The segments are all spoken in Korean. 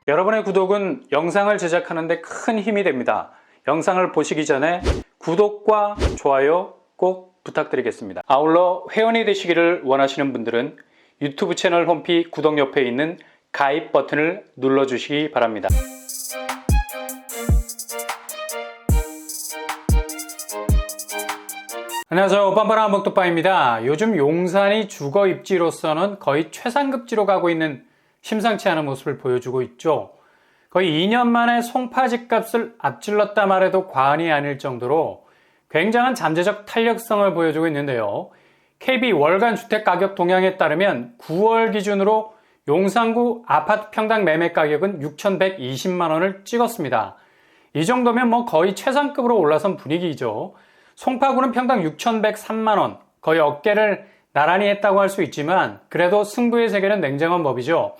여러분의 구독은 영상을 제작하는 데 큰 힘이 됩니다. 영상을 보시기 전에 구독과 좋아요 꼭 부탁드리겠습니다. 아울러 회원이 되시기를 원하시는 분들은 유튜브 채널 홈피 구독 옆에 있는 가입 버튼을 눌러주시기 바랍니다. 안녕하세요. 빤빤한 먹뚝방입니다. 요즘 용산이 주거 입지로서는 거의 최상급지로 가고 있는 심상치 않은 모습을 보여주고 있죠. 거의 2년 만에 송파 집값을 앞질렀다 말해도 과언이 아닐 정도로 굉장한 잠재적 탄력성을 보여주고 있는데요. KB 월간 주택가격 동향에 따르면 9월 기준으로 용산구 아파트 평당 매매 가격은 6,120만 원을 찍었습니다. 이 정도면 거의 최상급으로 올라선 분위기죠. 송파구는 평당 6,103만 원, 거의 어깨를 나란히 했다고 할 수 있지만 그래도 승부의 세계는 냉정한 법이죠.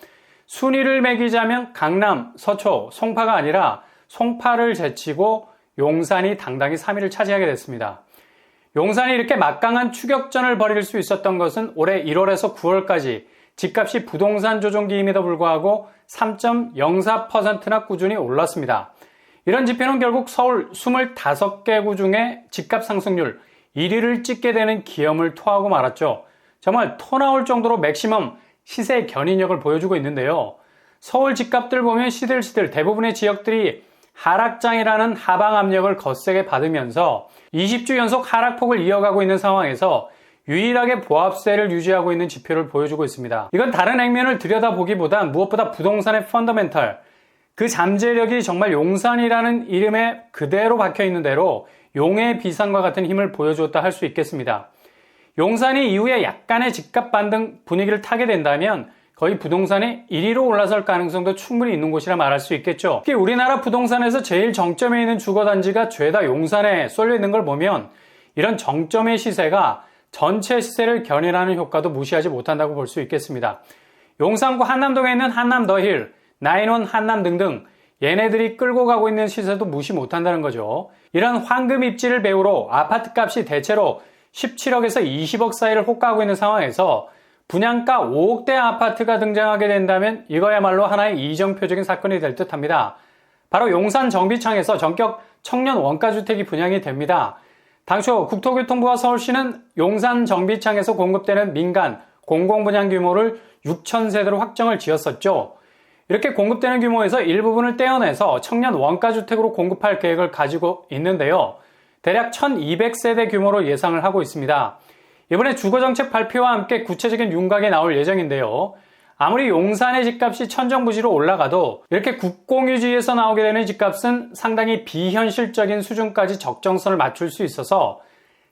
순위를 매기자면 강남, 서초, 송파가 아니라 송파를 제치고 용산이 당당히 3위를 차지하게 됐습니다. 용산이 이렇게 막강한 추격전을 벌일 수 있었던 것은 올해 1월에서 9월까지 집값이 부동산 조정기임에도 불구하고 3.04%나 꾸준히 올랐습니다. 이런 지표는 결국 서울 25개 구 중에 집값 상승률 1위를 찍게 되는 기염을 토하고 말았죠. 정말 토 나올 정도로 맥시멈 시세 견인력을 보여주고 있는데요. 서울 집값들 보면 시들시들 대부분의 지역들이 하락장이라는 하방 압력을 거세게 받으면서 20주 연속 하락폭을 이어가고 있는 상황에서 유일하게 보합세를 유지하고 있는 지표를 보여주고 있습니다. 이건 다른 액면을 들여다보기보단 무엇보다 부동산의 펀더멘털, 그 잠재력이 정말 용산이라는 이름에 그대로 박혀있는 대로 용의 비상과 같은 힘을 보여주었다 할 수 있겠습니다. 용산이 이후에 약간의 집값 반등 분위기를 타게 된다면 거의 부동산이 1위로 올라설 가능성도 충분히 있는 곳이라 말할 수 있겠죠. 특히 우리나라 부동산에서 제일 정점에 있는 주거단지가 죄다 용산에 쏠려 있는 걸 보면 이런 정점의 시세가 전체 시세를 견인하는 효과도 무시하지 못한다고 볼 수 있겠습니다. 용산구 한남동에 있는 한남 더힐, 나인원 한남 등등 얘네들이 끌고 가고 있는 시세도 무시 못한다는 거죠. 이런 황금 입지를 배우로 아파트 값이 대체로 17억에서 20억 사이를 호가하고 있는 상황에서 분양가 5억대 아파트가 등장하게 된다면 이거야말로 하나의 이정표적인 사건이 될 듯합니다. 바로 용산 정비창에서 전격 청년 원가주택이 분양이 됩니다. 당초 국토교통부와 서울시는 용산 정비창에서 공급되는 민간 공공분양 규모를 6,000세대로 확정을 지었었죠. 이렇게 공급되는 규모에서 일부분을 떼어내서 청년 원가주택으로 공급할 계획을 가지고 있는데요. 대략 1,200세대 규모로 예상을 하고 있습니다. 이번에 주거정책 발표와 함께 구체적인 윤곽이 나올 예정인데요. 아무리 용산의 집값이 천정부지로 올라가도 이렇게 국공유지에서 나오게 되는 집값은 상당히 비현실적인 수준까지 적정선을 맞출 수 있어서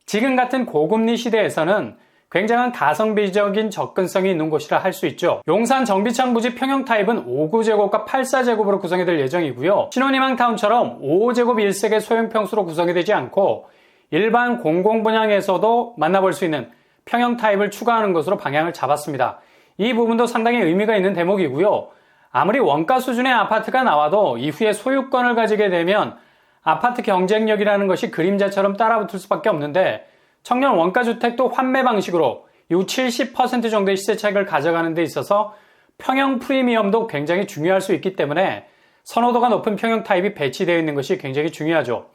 지금 같은 고금리 시대에서는 굉장한 가성비적인 접근성이 있는 곳이라 할 수 있죠. 용산 정비창 부지 평형 타입은 5구제곱과 8사제곱으로 구성이 될 예정이고요. 신혼희망타운처럼 5제곱 1색의 소형 평수로 구성이 되지 않고 일반 공공분양에서도 만나볼 수 있는 평형 타입을 추가하는 것으로 방향을 잡았습니다. 이 부분도 상당히 의미가 있는 대목이고요. 아무리 원가 수준의 아파트가 나와도 이후에 소유권을 가지게 되면 아파트 경쟁력이라는 것이 그림자처럼 따라붙을 수밖에 없는데 청년 원가주택도 환매 방식으로 이후 70% 정도의 시세 차익을 가져가는 데 있어서 평형 프리미엄도 굉장히 중요할 수 있기 때문에 선호도가 높은 평형 타입이 배치되어 있는 것이 굉장히 중요하죠.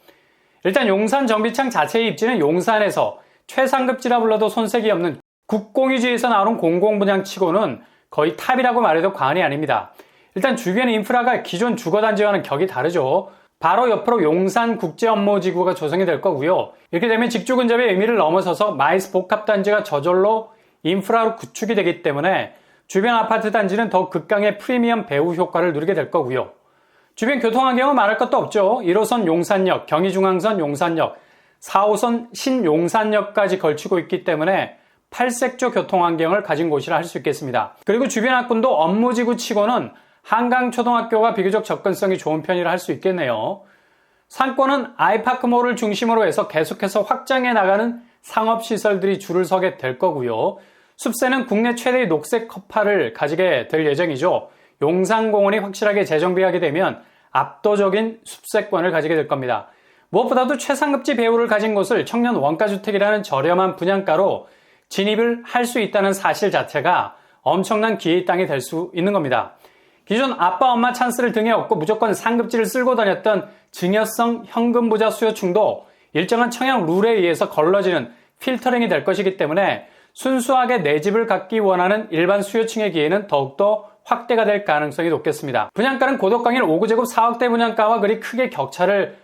일단 용산 정비창 자체의 입지는 용산에서 최상급지라 불러도 손색이 없는 국공유지에서 나오는 공공분양치고는 거의 탑이라고 말해도 과언이 아닙니다. 일단 주변 인프라가 기존 주거단지와는 격이 다르죠. 바로 옆으로 용산국제업무지구가 조성이 될 거고요. 이렇게 되면 직주 근접의 의미를 넘어서서 마이스 복합단지가 저절로 인프라로 구축이 되기 때문에 주변 아파트 단지는 더 극강의 프리미엄 배후 효과를 누리게 될 거고요. 주변 교통환경은 말할 것도 없죠. 1호선 용산역, 경의중앙선 용산역, 4호선 신용산역까지 걸치고 있기 때문에 팔색조 교통환경을 가진 곳이라 할 수 있겠습니다. 그리고 주변 학군도 업무지구 치고는 한강초등학교가 비교적 접근성이 좋은 편이라 할 수 있겠네요. 상권은 아이파크몰을 중심으로 해서 계속해서 확장해 나가는 상업시설들이 줄을 서게 될 거고요. 숲세는 국내 최대의 녹색 커파를 가지게 될 예정이죠. 용산공원이 확실하게 재정비하게 되면 압도적인 숲세권을 가지게 될 겁니다. 무엇보다도 최상급지 배후를 가진 곳을 청년 원가주택이라는 저렴한 분양가로 진입을 할 수 있다는 사실 자체가 엄청난 기회의 땅이 될 수 있는 겁니다. 기존 아빠 엄마 찬스를 등에 업고 무조건 상급지를 쓸고 다녔던 증여성 현금부자 수요층도 일정한 청약 룰에 의해서 걸러지는 필터링이 될 것이기 때문에 순수하게 내 집을 갖기 원하는 일반 수요층의 기회는 더욱더 확대가 될 가능성이 높겠습니다. 분양가는 고덕강일 5구제곱 4억대 분양가와 그리 크게 격차를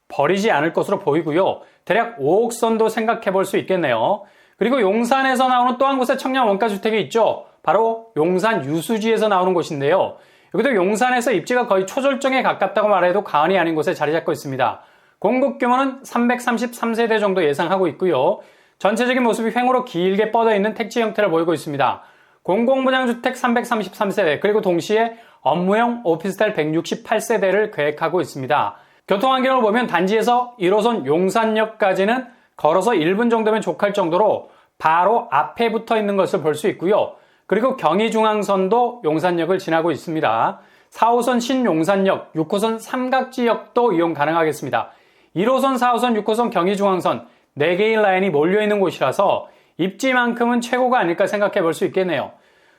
벌이지 않을 것으로 보이고요. 대략 5억 선도 생각해 볼 수 있겠네요. 그리고 용산에서 나오는 또 한 곳의 청년 원가주택이 있죠. 바로 용산 유수지에서 나오는 곳인데요. 여기도 용산에서 입지가 거의 초절정에 가깝다고 말해도 과언이 아닌 곳에 자리 잡고 있습니다. 공급 규모는 333세대 정도 예상하고 있고요. 전체적인 모습이 횡으로 길게 뻗어 있는 택지 형태를 보이고 있습니다. 공공분양주택 333세대 그리고 동시에 업무용 오피스텔 168세대를 계획하고 있습니다. 교통환경을 보면 단지에서 1호선 용산역까지는 걸어서 1분 정도면 족할 정도로 바로 앞에 붙어 있는 것을 볼 수 있고요. 그리고 경의중앙선도 용산역을 지나고 있습니다. 4호선 신용산역, 6호선 삼각지역도 이용 가능하겠습니다. 1호선, 4호선, 6호선 경의중앙선 4개의 라인이 몰려있는 곳이라서 입지만큼은 최고가 아닐까 생각해 볼 수 있겠네요.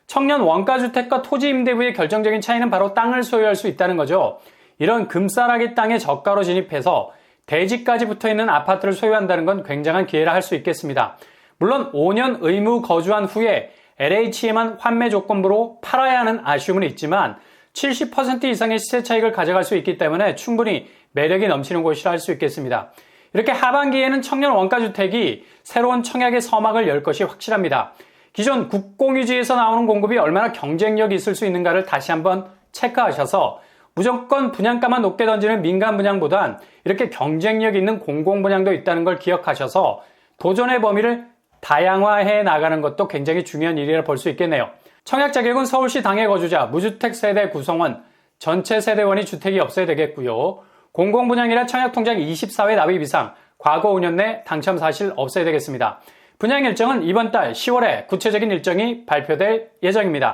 청년 원가주택과 토지 임대부의 결정적인 차이는 바로 땅을 소유할 수 있다는 거죠. 이런 금싸라기 땅에 저가로 진입해서 대지까지 붙어있는 아파트를 소유한다는 건 굉장한 기회라 할 수 있겠습니다. 물론 5년 의무 거주한 후에 LH에만 환매 조건부로 팔아야 하는 아쉬움은 있지만 70% 이상의 시세 차익을 가져갈 수 있기 때문에 충분히 매력이 넘치는 곳이라 할 수 있겠습니다. 이렇게 하반기에는 청년 원가주택이 새로운 청약의 서막을 열 것이 확실합니다. 기존 국공유지에서 나오는 공급이 얼마나 경쟁력이 있을 수 있는가를 다시 한번 체크하셔서 무조건 분양가만 높게 던지는 민간 분양보단 이렇게 경쟁력 있는 공공분양도 있다는 걸 기억하셔서 도전의 범위를 다양화해 나가는 것도 굉장히 중요한 일이라 볼 수 있겠네요. 청약 자격은 서울시 당해 거주자, 무주택 세대 구성원, 전체 세대원이 주택이 없어야 되겠고요. 공공분양이라 청약통장 24회 납입 이상, 과거 5년 내 당첨 사실 없어야 되겠습니다. 분양 일정은 이번 달 10월에 구체적인 일정이 발표될 예정입니다.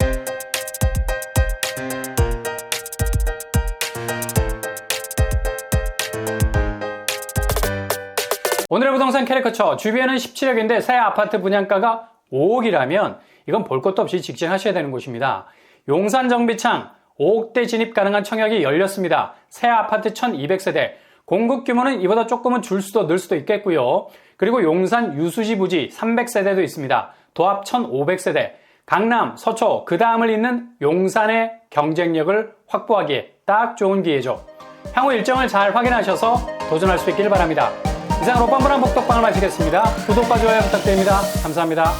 오늘의 부동산 캐리커처, 주변은 17억인데 새 아파트 분양가가 5억이라면 이건 볼 것도 없이 직진하셔야 되는 곳입니다. 용산 정비창 5억대 진입 가능한 청약이 열렸습니다. 새 아파트 1200세대, 공급 규모는 이보다 조금은 줄 수도 늘 수도 있겠고요. 그리고 용산 유수지 부지 300세대도 있습니다. 도합 1500세대, 강남, 서초, 그 다음을 잇는 용산의 경쟁력을 확보하기에 딱 좋은 기회죠. 향후 일정을 잘 확인하셔서 도전할 수 있길 바랍니다. 이상으로 뻔뻔한 복덕방을 마치겠습니다. 구독과 좋아요 부탁드립니다. 감사합니다.